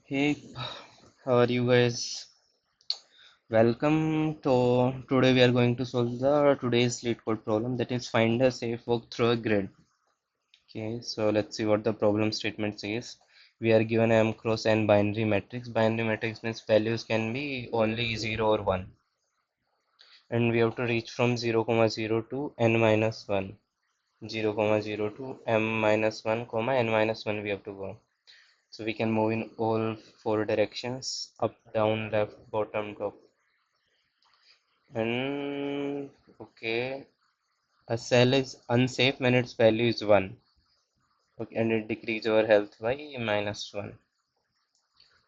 Hey, how are you guys? Welcome to today we are going to solve the today's LeetCode problem, that is find a safe walk through a grid. Okay, so let's see what the problem statement says. We are given M cross n binary matrix. Binary matrix means values can be only 0 or 1. And we have to reach from 0, comma 0 to n minus 1. 0, comma 0 to m minus 1, comma n minus 1 we have to go. So we can move in all four directions: up, down, left, bottom, top. And okay, a cell is unsafe when its value is 1. Okay, and it decreases our health by minus 1.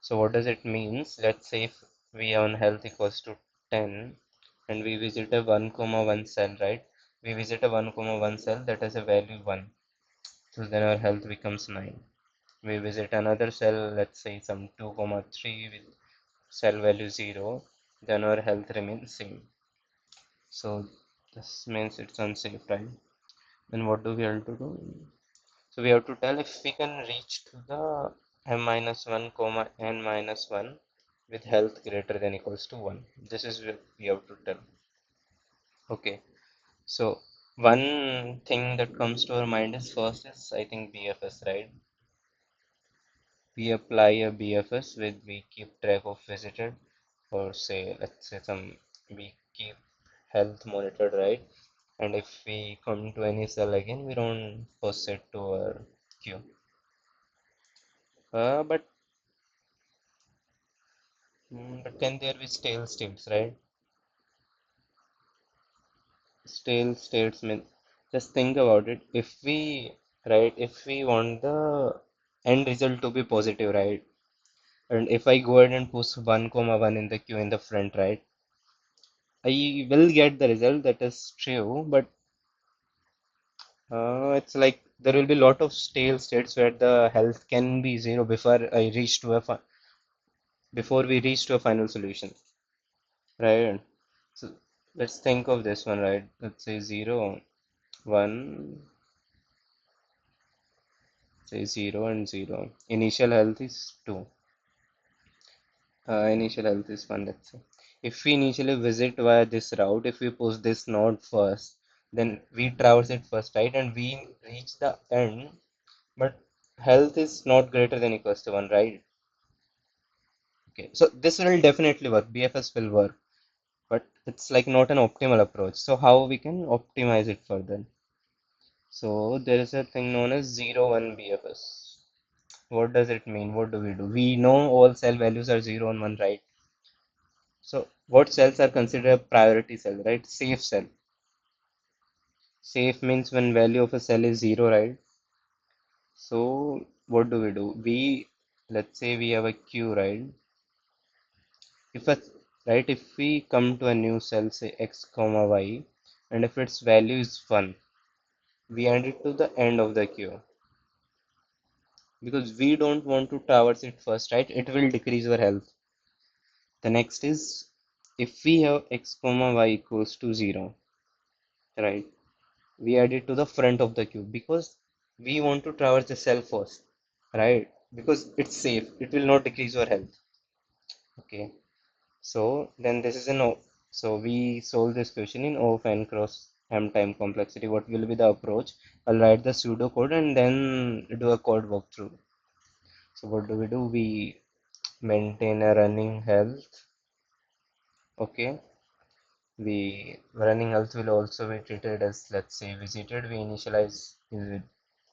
So what does it means? Let's say if we on health equals to 10 and we visit a 1 comma 1 cell, right? We visit a 1 comma 1 cell that has a value 1. So then our health becomes 9. We visit another cell, let's say some 2 comma 3 with cell value 0, then our health remains same. So this means it's unsafe, right? Then what do we have to do? So we have to tell if we can reach to the m minus 1 comma n minus 1 with health greater than equals to 1. This is what we have to tell. Okay, so one thing that comes to our mind is first is I think BFS, right? We apply a BFS with we keep track of visited, or say let's say some we keep health monitored, right? And if we come to any cell again, we don't post it to our queue. But can there be stale states, right? Stale states mean, just think about it. If we want the end result to be positive, right? And if I go ahead and push 1 comma 1 in the queue in the front, right? I will get the result that is true, but it's like there will be a lot of stale states where the health can be 0 before we reach to a final solution, right? So let's think of this one, right? Let's say 0, 1, say 0 and 0. Initial health is 2. Initial health is 1, let's say. If we initially visit via this route, if we push this node first, then we traverse it first, right? And we reach the end, but health is not greater than equals to 1, right? Okay, so this will definitely work. BFS will work, but it's like not an optimal approach. So how we can optimize it further? So there is a thing known as 0-1 BFS. What does it mean? What do we do? We know all cell values are 0 and 1, right? So what cells are considered a priority cell, right? Safe cell. Safe means when value of a cell is 0, right? So what do? Let's say we have a queue, right? If a, right, if we come to a new cell, say x comma y, and if its value is 1, we add it to the end of the queue because we don't want to traverse it first, right? It will decrease our health. The next is if we have x comma y equals to 0, right? We add it to the front of the queue because we want to traverse the cell first, right? Because it's safe, it will not decrease our health. Okay, so then this is an O. So we solve this question in O of n cross m time complexity. What will be the approach? I'll write the pseudo code and then do a code walkthrough. So what do? We maintain a running health. Okay, we running health will also be treated as, let's say, visited. We initialize it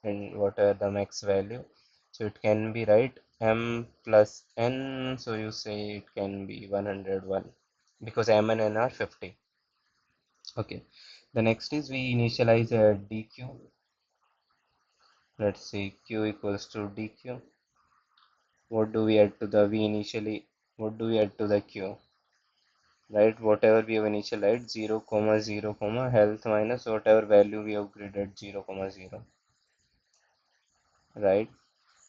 in whatever the max value. So it can be, right, m plus n. So you say it can be 101 because m and n are 50. Okay. The next is we initialize a dq. Let's say q equals to dq. What do we add to the v initially? What do we add to the q? Right, whatever we have initialized 0 comma 0 comma health minus whatever value we have graded 0 comma 0, right?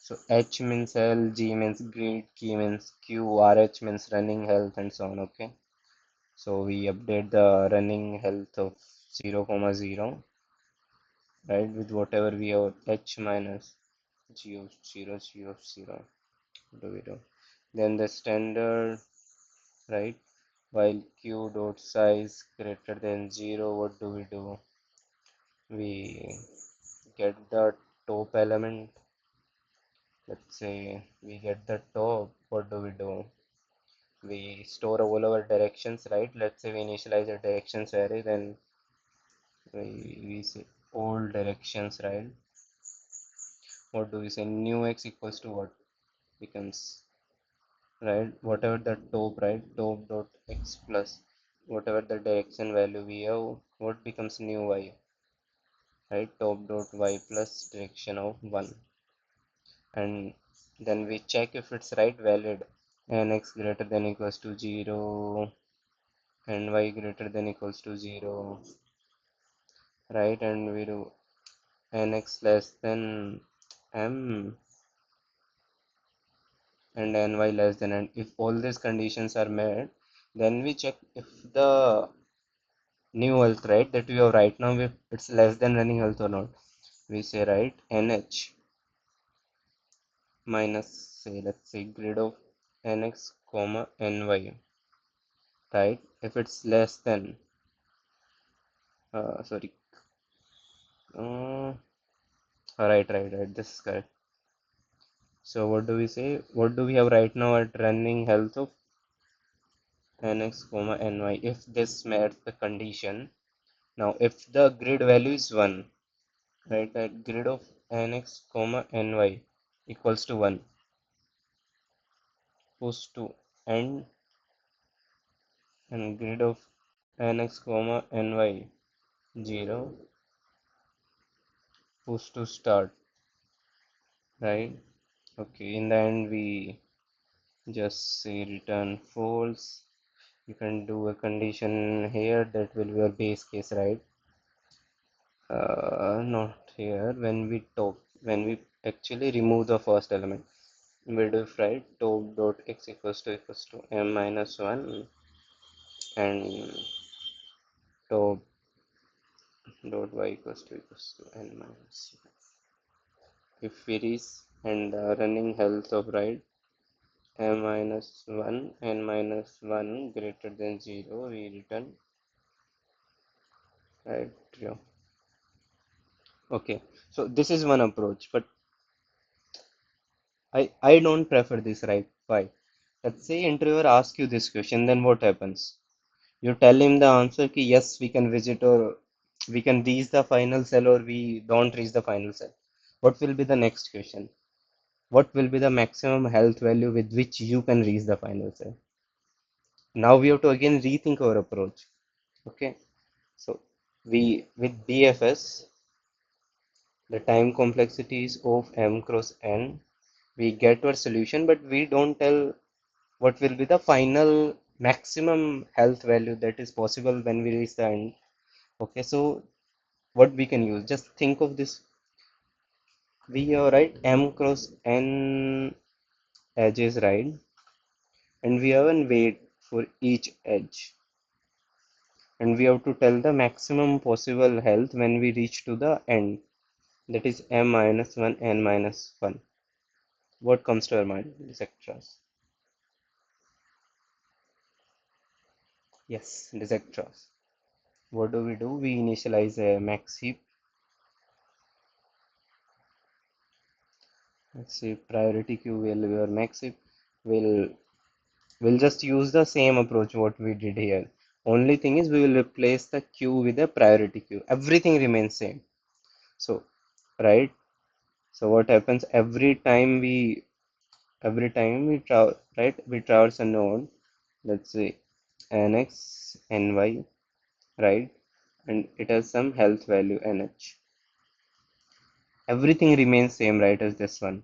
So h means l, g means grade, k means q, rh means running health, and so on. Okay, so we update the running health of 0 comma 0, right, with whatever we have h minus g of 0 g of 0. What do we do? then the standard, right? While q dot size greater than 0, what do? We get the top element. Let's say we get the top. What do? We store all our directions, right? Let's say we initialize a directions array, then we say all directions, right? What do we say? New x equals to what becomes, right? Whatever the top, right? Top dot x plus whatever the direction value we have, what becomes new y, right? Top dot y plus direction of 1, and then we check if it's right valid, and x greater than equals to 0 and y greater than equals to 0, right? And we do nx less than m and ny less than n. If all these conditions are met, then we check if the new health, right, that we have right now, if it's less than running health or not. We say, right, nh minus, say, let's say grid of nx comma ny, right? If it's less than, sorry, right, this is correct. So what do we say? What do we have right now at running health of nx comma ny? If this meets the condition, now if the grid value is 1, right, that grid of nx comma ny equals to 1, push to end, and grid of nx comma ny 0, push to start, right? Okay, in the end we just say return false. You can do a condition here that will be your base case, right? Not here. When we actually remove the first element, we do, right, top dot x equals to m minus 1 and top dot y equals to n minus 1. If it is, and running health of, right, m minus 1 n minus 1 greater than 0, we return, right, true. Okay, so this is one approach, but I don't prefer this, right? Why? Let's say interviewer asks you this question, then what happens? You tell him the answer ki yes, we can visit, or we can reach the final cell, or we don't reach the final cell. What will be the next question? What will be the maximum health value with which you can reach the final cell? Now we have to again rethink our approach. Okay, so we with BFS, the time complexity is of m cross n. We get our solution, but we don't tell what will be the final maximum health value that is possible when we reach the end. Okay, so what we can use, just think of this. We have, right, m cross n edges, right, and we have a weight for each edge, and we have to tell the maximum possible health when we reach to the end, that is m minus 1 n minus 1. What comes to our mind? Dijkstra's. Yes, Dijkstra's. What do? We initialize a max heap. Let's see, priority queue will be our max heap. We'll just use the same approach what we did here. Only thing is we will replace the queue with a priority queue. Everything remains same. So, right. So what happens we traverse a node. Let's say nx ny, right, and it has some health value nh. Everything remains same, right, as this one.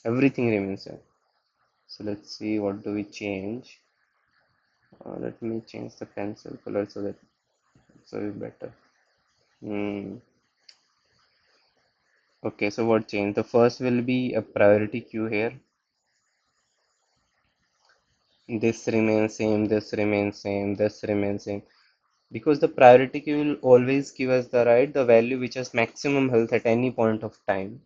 Everything remains same. So let's see, what do we change? Let me change the pencil color so that it's better. Okay, so what change? The first will be a priority queue here. This remains same, this remains same, this remains same. Because the priority queue will always give us the value which has maximum health at any point of time.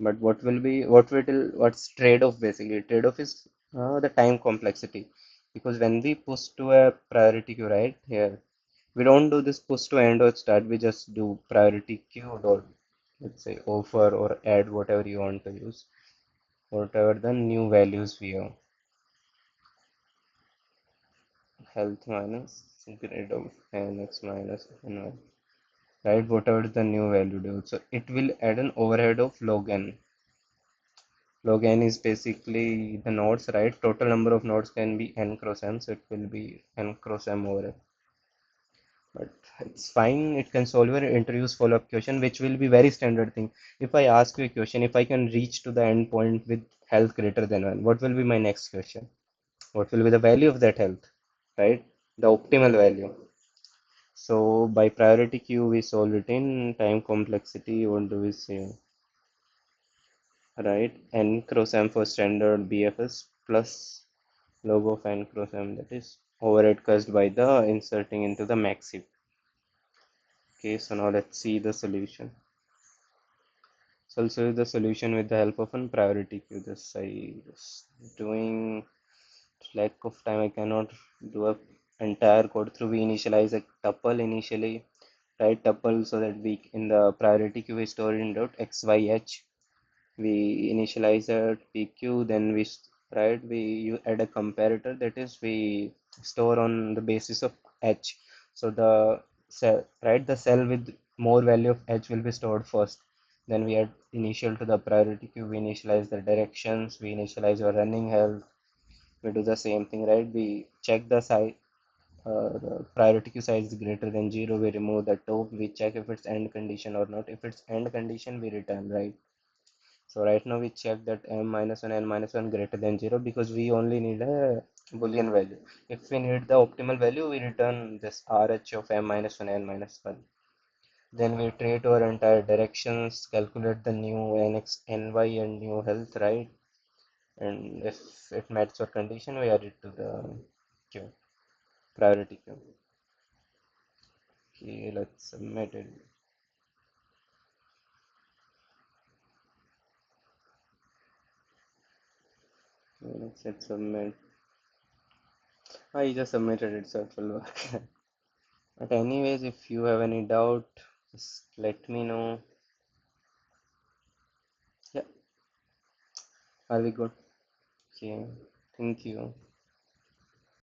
But what's trade-off basically? Trade-off is the time complexity. Because when we push to a priority queue, right here, we don't do this push to end or start. We just do priority queue or let's say offer or add whatever you want to use, whatever the new values we have. Health minus grade of nx minus ny, right? Whatever the new value do. So it will add an overhead of log n. Log n is basically the nodes, right? Total number of nodes can be n cross m, so it will be n cross m over n. But it's fine. It can solve your interviews follow-up question, which will be very standard thing. If I ask you a question, if I can reach to the end point with health greater than one, what will be my next question? What will be the value of that health, right? The optimal value. So by priority queue, we solve it in time complexity. What do we say? Right? N cross M for standard BFS plus log of N cross M, that is overhead caused by the inserting into the max heap. Okay, so now let's see the solution. So I'll show you the solution with the help of a priority queue. This I was doing lack of time. I cannot do a entire code through. We initialize a tuple initially, right? Tuple so that we in the priority queue we store in dot xyh. We initialize a pq, then we you add a comparator, that is we store on the basis of h. So the cell, right, the cell with more value of h will be stored first, then we add initial to the priority queue, we initialize the directions, we initialize your running health, we do the same thing, right? We check the size, the priority queue size is greater than 0, we remove the top, we check if it's end condition or not, if it's end condition we return, right? So right now we check that m minus 1 n minus 1 greater than 0 because we only need a boolean value. If we need the optimal value, we return this RH of m minus 1 n minus 1. Then we iterate our entire directions, calculate the new nx, ny and new health, right? And if it matches our condition, we add it to the queue, priority queue. Okay, let's submit it. Okay, let's hit submit. I just submitted it, so it will work. But anyways, if you have any doubt, just let me know. Yeah, are we good? Okay, thank you.